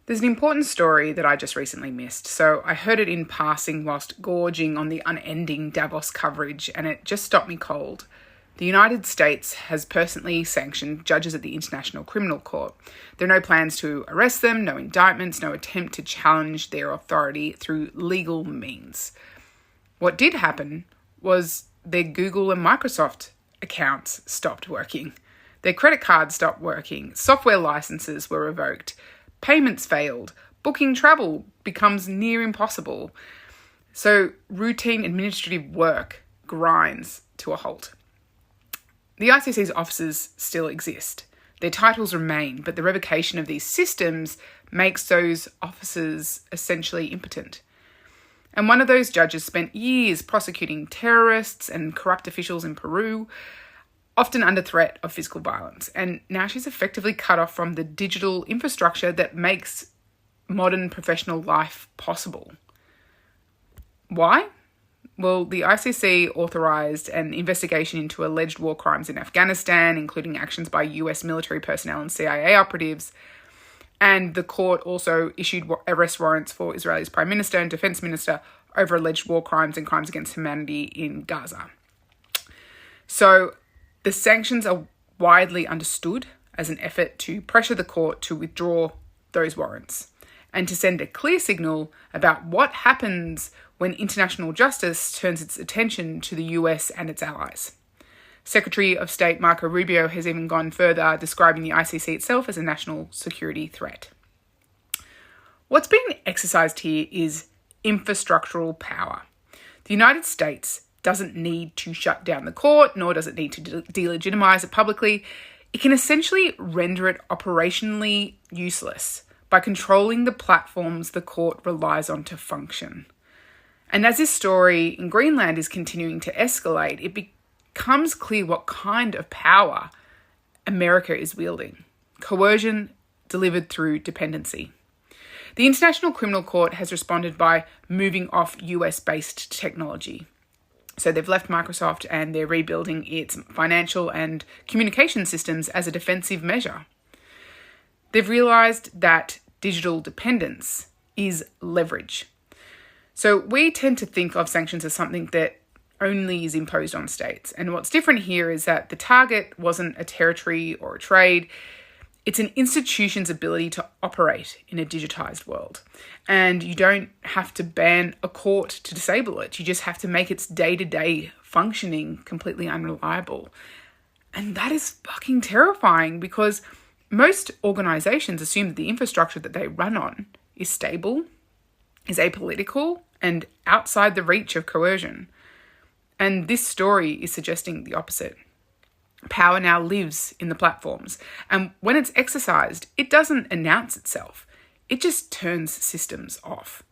There's an important story that I just recently missed, so I heard it in passing whilst gorging on the unending Davos coverage, and it just stopped me cold. The United States has personally sanctioned judges at the International Criminal Court. There are no plans to arrest them, no indictments, no attempt to challenge their authority through legal means. What did happen was their Google and Microsoft accounts stopped working. Their credit cards stopped working. Software licenses were revoked. Payments failed. Booking travel becomes near impossible. So routine administrative work grinds to a halt. The ICC's offices still exist. Their titles remain, but the revocation of these systems makes those offices essentially impotent. And one of those judges spent years prosecuting terrorists and corrupt officials in Peru, often under threat of physical violence. And now she's effectively cut off from the digital infrastructure that makes modern professional life possible. Why? Well, the ICC authorised an investigation into alleged war crimes in Afghanistan, including actions by US military personnel and CIA operatives. And the court also issued arrest warrants for Israel's Prime Minister and Defence Minister over alleged war crimes and crimes against humanity in Gaza. So the sanctions are widely understood as an effort to pressure the court to withdraw those warrants and to send a clear signal about what happens when international justice turns its attention to the US and its allies. Secretary of State Marco Rubio has even gone further, describing the ICC itself as a national security threat. What's being exercised here is infrastructural power. The United States doesn't need to shut down the court, nor does it need to delegitimize it publicly. It can essentially render it operationally useless by controlling the platforms the court relies on to function. And as this story in Greenland is continuing to escalate, it becomes clear what kind of power America is wielding. Coercion delivered through dependency. The International Criminal Court has responded by moving off US-based technology. So they've left Microsoft and they're rebuilding its financial and communication systems as a defensive measure. They've realised that digital dependence is leverage. So we tend to think of sanctions as something that only is imposed on states. And what's different here is that the target wasn't a territory or a trade. It's an institution's ability to operate in a digitised world. And you don't have to ban a court to disable it. You just have to make its day-to-day functioning completely unreliable. And that is fucking terrifying because most organisations assume that the infrastructure that they run on is stable, is apolitical, and outside the reach of coercion. And this story is suggesting the opposite. Power now lives in the platforms. And when it's exercised, it doesn't announce itself. It just turns systems off.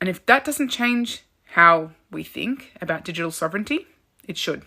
And if that doesn't change how we think about digital sovereignty, it should.